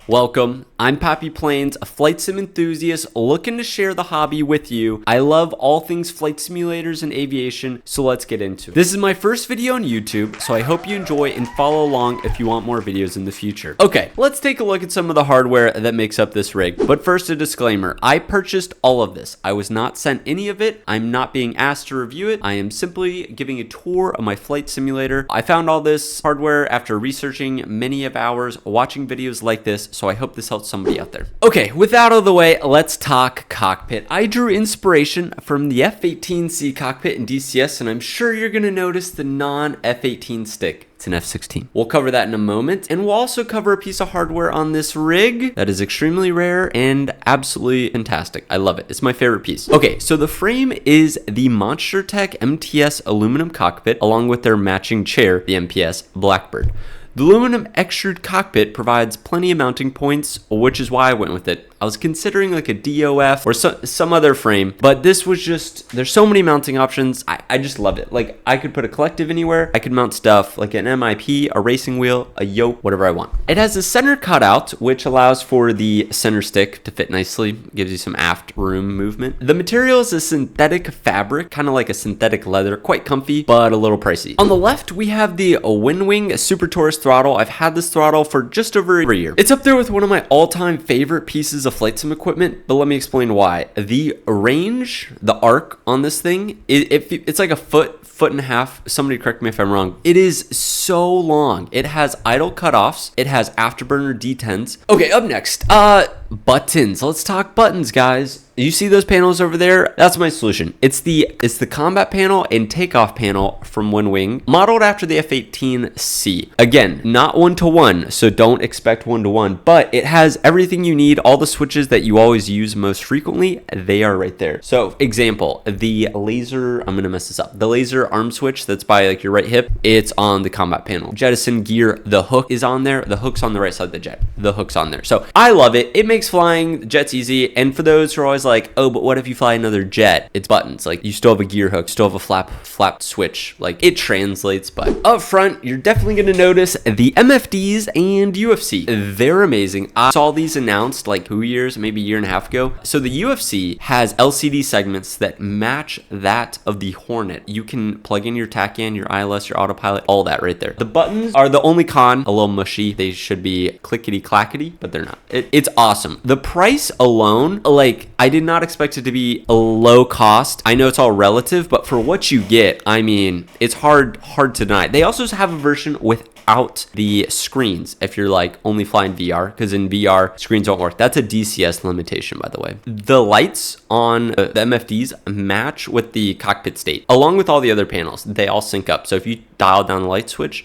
Welcome, I'm Poppy Planes, a flight sim enthusiast looking to share the hobby with you. I love all things flight simulators and aviation, so let's get into it. This is my first video on YouTube, so I hope you enjoy and follow along if you want more videos in the future. Okay, let's take a look at some of the hardware that makes up this rig. But first, a disclaimer, I purchased all of this. I was not sent any of it. I'm not being asked to review it. I am simply giving a tour of my flight simulator. I found all this hardware after researching many of hours, watching videos like this, so I hope this helps somebody out there. Okay, with that out of the way, let's talk cockpit. I drew inspiration from the F-18C cockpit in DCS, and I'm sure you're gonna notice the non-F-18 stick. It's an F-16. We'll cover that in a moment, and we'll also cover a piece of hardware on this rig that is extremely rare and absolutely fantastic. I love it. It's my favorite piece. Okay, so the frame is the MonsterTech MTS aluminum cockpit, along with their matching chair, the MPS Blackbird. The aluminum extrude cockpit provides plenty of mounting points, which is why I went with it. I was considering like a DOF or some other frame, but this was just, there's so many mounting options. I just loved it. Like, I could put a collective anywhere. I could mount stuff like an MIP, a racing wheel, a yoke, whatever I want. It has a center cutout, which allows for the center stick to fit nicely, gives you some aft room movement. The material is a synthetic fabric, kind of like a synthetic leather, quite comfy, but a little pricey. On the left, we have the WinWing Super Taurus throttle. I've had this throttle for just over a year. It's up there with one of my all-time favorite pieces of flight sim equipment, but let me explain why. The range, the arc on this thing, it's like a foot and a half. Somebody correct me if I'm wrong. It is so long. It has idle cutoffs. It has afterburner detents. Okay, up next, buttons. Let's talk buttons, guys. You see those panels over there? That's my solution. It's the combat panel and takeoff panel from WinWing, modeled after the F-18C. Again, not one-to-one, so don't expect one-to-one, but it has everything you need. All the switches that you always use most frequently, they are right there. So, example, the laser, I'm gonna mess this up. The laser arm switch that's by like your right hip, it's on the combat panel. Jettison gear, the hook is on there. The hook's on the right side of the jet. The hook's on there. So, I love it. It makes flying the jets easy, and for those who are always like, oh, but what if you fly another jet? It's buttons. Like, you still have a gear hook, still have a flap switch. Like, it translates. But up front, you're definitely going to notice the MFDs and UFC. They're amazing. I saw these announced like 2 years, maybe a year and a half ago. So the UFC has LCD segments that match that of the Hornet. You can plug in your TACAN, your ILS, your autopilot, all that right there. The buttons are the only con, a little mushy. They should be clickety clackety, but they're not. It's awesome. The price alone, like, I did not expect it to be a low cost. I know it's all relative, but for what you get, I mean, it's hard to deny. They also have a version without the screens if you're like only flying VR, because in VR screens don't work. That's a DCS limitation, by the way. The lights on the MFDs match with the cockpit state, along with all the other panels. They all sync up. So if you dial down the light switch,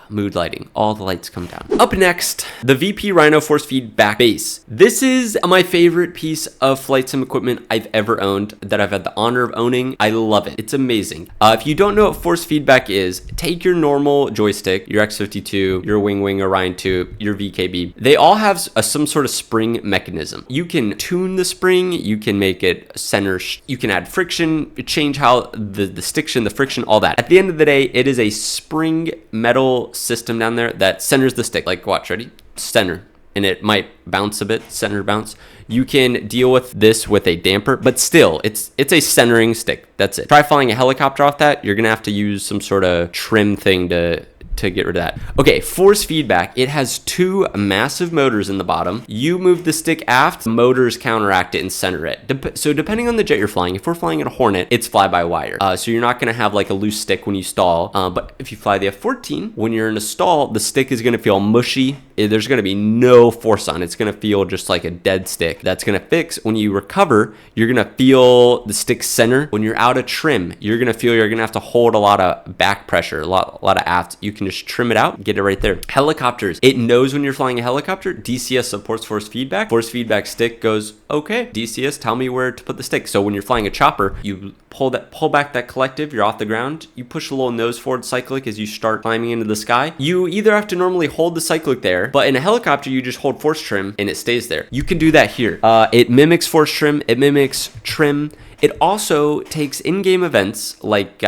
mood lighting, all the lights come down. Up next, the VP Rhino force feedback base. This is my favorite piece of flight sim equipment I've ever owned, that I've had the honor of owning. I love it. It's amazing. If you don't know what force feedback is, take your normal joystick, your X52, your WinWing Orion 2, your VKB. They all have some sort of spring mechanism. You can tune the spring, you can make it center, you can add friction, change how the stiction, the friction, all that. At the end of the day, it is a spring metal system down there that centers the stick. Like, watch, ready? Center. And it might bounce a bit, center bounce. You can deal with this with a damper, but still, it's a centering stick. That's it. Try flying a helicopter off that, you're gonna have to use some sort of trim thing to get rid of that. Okay, force feedback. It has two massive motors in the bottom. You move the stick aft, motors counteract it and center it. So depending on the jet you're flying, if we're flying a Hornet, it's fly-by-wire. So you're not gonna have like a loose stick when you stall. But if you fly the F-14, when you're in a stall, the stick is gonna feel mushy. There's gonna be no force on it. It's gonna feel just like a dead stick. That's gonna fix. When you recover, you're gonna feel the stick center. When you're out of trim, you're gonna feel you're gonna have to hold a lot of back pressure, a lot of aft. You can just trim it out, get it right there. Helicopters, it knows when you're flying a helicopter. DCS supports force feedback. Force feedback stick goes, okay, DCS, tell me where to put the stick. So when you're flying a chopper, you pull back that collective, you're off the ground, you push a little nose forward cyclic as you start climbing into the sky. You either have to normally hold the cyclic there, but in a helicopter, you just hold force trim and it stays there. You can do that here. It mimics force trim, it mimics trim. It also takes in-game events like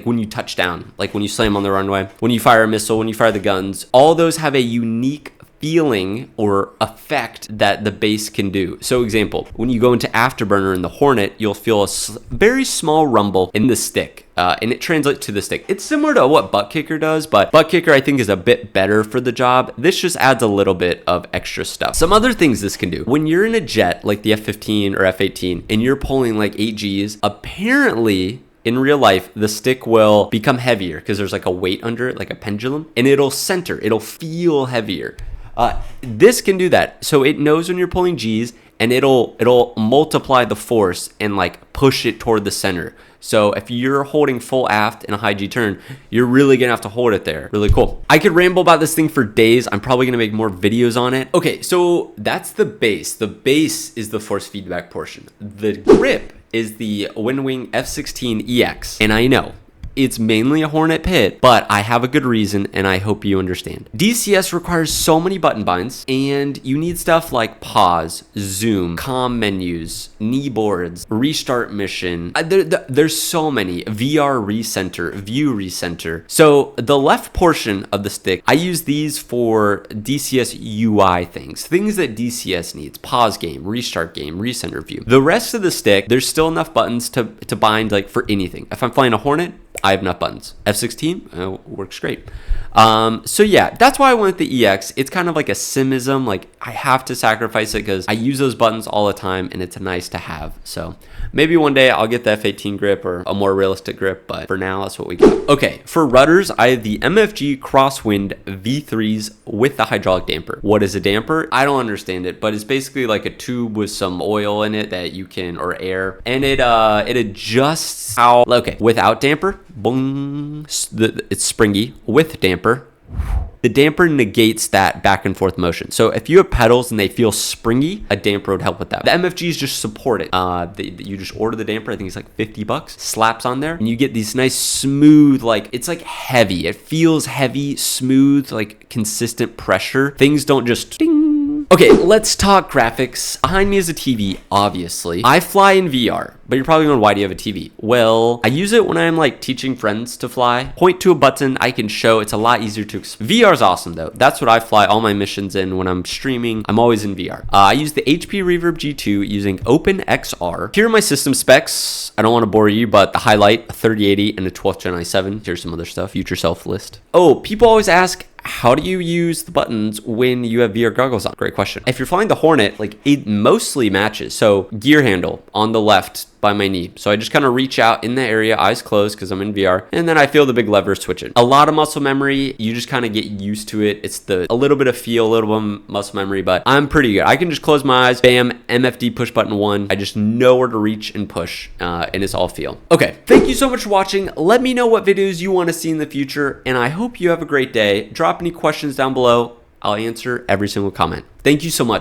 when you touch down, like when you slam on the runway, when you fire a missile, when you fire the guns. All those have a unique feeling or effect that the bass can do. So example, when you go into Afterburner in the Hornet, you'll feel a very small rumble in the stick. And it translates to the stick. It's similar to what Butt Kicker does, but Butt Kicker I think is a bit better for the job. This just adds a little bit of extra stuff. Some other things this can do. When you're in a jet like the F-15 or F-18 and you're pulling like 8 Gs, apparently in real life, the stick will become heavier because there's like a weight under it, like a pendulum, and it'll center. It'll feel heavier. This can do that. So it knows when you're pulling Gs, and it'll multiply the force and like push it toward the center. So if you're holding full aft in a high G turn, you're really gonna have to hold it there. Really cool. I could ramble about this thing for days. I'm probably gonna make more videos on it. Okay, so that's the bass. The bass is the force feedback portion. The grip is the WinWing F16EX. And I know, it's mainly a Hornet pit, but I have a good reason and I hope you understand. DCS requires so many button binds and you need stuff like pause, zoom, comm menus, knee boards, restart mission. There's so many. VR recenter, view recenter. So the left portion of the stick, I use these for DCS UI things that DCS needs. Pause game, restart game, recenter view. The rest of the stick, there's still enough buttons to bind like for anything. If I'm flying a Hornet, I have enough buttons. F16 works great. So yeah, that's why I went with the EX. It's kind of like a simism. Like I have to sacrifice it because I use those buttons all the time and it's nice to have. So maybe one day I'll get the F18 grip or a more realistic grip, but for now, that's what we got. Okay, for rudders, I have the MFG Crosswind V3s with the hydraulic damper. What is a damper? I don't understand it, but it's basically like a tube with some oil in it that you can, or air, and it adjusts how, okay, without damper, boom, it's springy. With damper, the damper negates that back and forth motion. So if you have pedals and they feel springy, a damper would help with that. The MFGs just support it. You just order the damper. I think it's like $50. Slaps on there, and you get these nice smooth, like it's like heavy. It feels heavy, smooth, like consistent pressure. Things don't just ding. Okay, let's talk graphics. Behind me is a TV, obviously. I fly in VR, but you're probably going, why do you have a TV? Well, I use it when I'm like teaching friends to fly. Point to a button, I can show. It's a lot easier to VR is awesome though. That's what I fly all my missions in. When I'm streaming, I'm always in VR. I use the HP Reverb G2 using OpenXR. Here are my system specs. I don't want to bore you, but the highlight, a 3080 and a 12th Gen i7. Here's some other stuff, future self list. Oh, people always ask, how do you use the buttons when you have VR goggles on? Great question. If you're flying the Hornet, like it mostly matches. So gear handle on the left by my knee. So I just kind of reach out in the area, eyes closed because I'm in VR, and then I feel the big lever switching. A lot of muscle memory, you just kind of get used to it. It's a little bit of feel, a little bit of muscle memory, but I'm pretty good. I can just close my eyes, bam, MFD push button 1. I just know where to reach and push, and it's all feel. Okay, thank you so much for watching. Let me know what videos you want to see in the future, and I hope you have a great day. Drop any questions down below. I'll answer every single comment. Thank you so much.